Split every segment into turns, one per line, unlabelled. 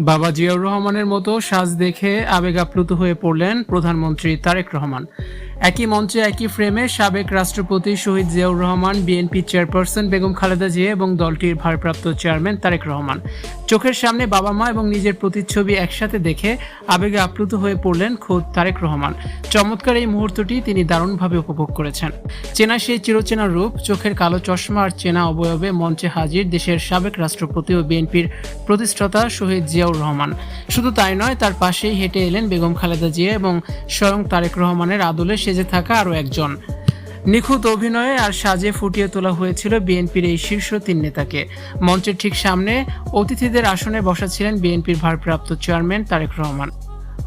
বাবা জিয়াউর রহমানের মতো সাজ দেখে আবেগ আপ্লুত হয়ে পড়লেন প্রধানমন্ত্রী তারেক রহমান। একই মঞ্চে একই ফ্রেমে সাবেক রাষ্ট্রপতি শহীদ জিয়াউর রহমান, বিএনপি চেয়ারপারসন বেগম খালেদা জিয়া এবং দলটির ভারপ্রাপ্ত চেয়ারম্যান তারেক রহমান। চোখের সামনে বাবা মা এবং নিজের প্রতিচ্ছবি একসাথে দেখে আবেগে আপ্লুত হয়ে পড়লেন খোদ তারেক রহমান। চমৎকার এই মুহূর্তটি তিনি দারুণভাবে উপভোগ করেছেন। চেনা সেই চিরচেনা রূপ, চোখের কালো চশমা আর চেনা অবয়বে মঞ্চে হাজির দেশের সাবেক রাষ্ট্রপতি ও বিএনপির প্রতিষ্ঠাতা শহীদ জিয়াউর রহমান। শুধু তাই নয়, তার পাশেই হেঁটে এলেন বেগম খালেদা জিয়া এবং স্বয়ং তারেক রহমানের আদলে সেজে থাকা আরও একজন। নিখুঁত অভিনয়ে আর সাজে ফুটিয়ে তোলা হয়েছিল বিএনপির এই শীর্ষ তিন নেতাকে। মঞ্চের ঠিক সামনে অতিথিদের আসনে বসা ছিলেন বিএনপির ভারপ্রাপ্ত চেয়ারম্যান তারেক রহমান।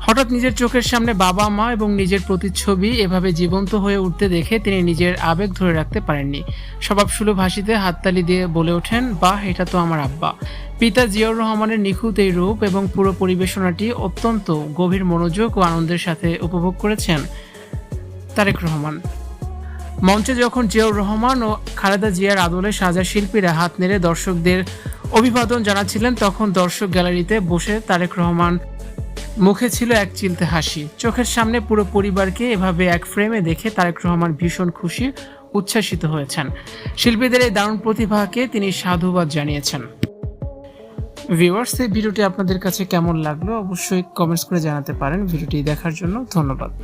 হঠাৎ নিজের চোখের সামনে বাবা মা এবং নিজের প্রতিচ্ছবি এভাবে জীবন্ত হয়ে উঠতে দেখে তিনি নিজের আবেগ ধরে রাখতে পারেননি। স্বভাবসুলভ হাসিতে হাততালি দিয়ে বলে ওঠেন, বাহ, এটা তো আমার আব্বা। পিতা জিয়াউর রহমানের নিখুঁত এই রূপ এবং পুরো পরিবেশনাটি অত্যন্ত গভীর মনোযোগ ও আনন্দের সাথে উপভোগ করেছেন তারেক রহমান। মঞ্চে যখন জিয়াউর রহমান ও খালেদা জিয়ার আদলে সাজা শিল্পীরা হাত নেড়ে দর্শকদের অভিবাদন জানাচ্ছিলেন, তখন দর্শক গ্যালারিতে বসে তারেক রহমান মুখে ছিল এক চিলতে হাসি। চোখের সামনে পুরো পরিবারকে এভাবে এক ফ্রেমে দেখে তারেক রহমান ভীষণ খুশি, উচ্ছ্বাসিত হয়েছেন। শিল্পীদের এই দারুণ প্রতিভাকে তিনি সাধুবাদ জানিয়েছেন। ভিউয়ার্স, এই ভিডিওটি আপনাদের কাছে কেমন লাগলো অবশ্যই কমেন্টস করে জানাতে পারেন। ভিডিওটি দেখার জন্য ধন্যবাদ।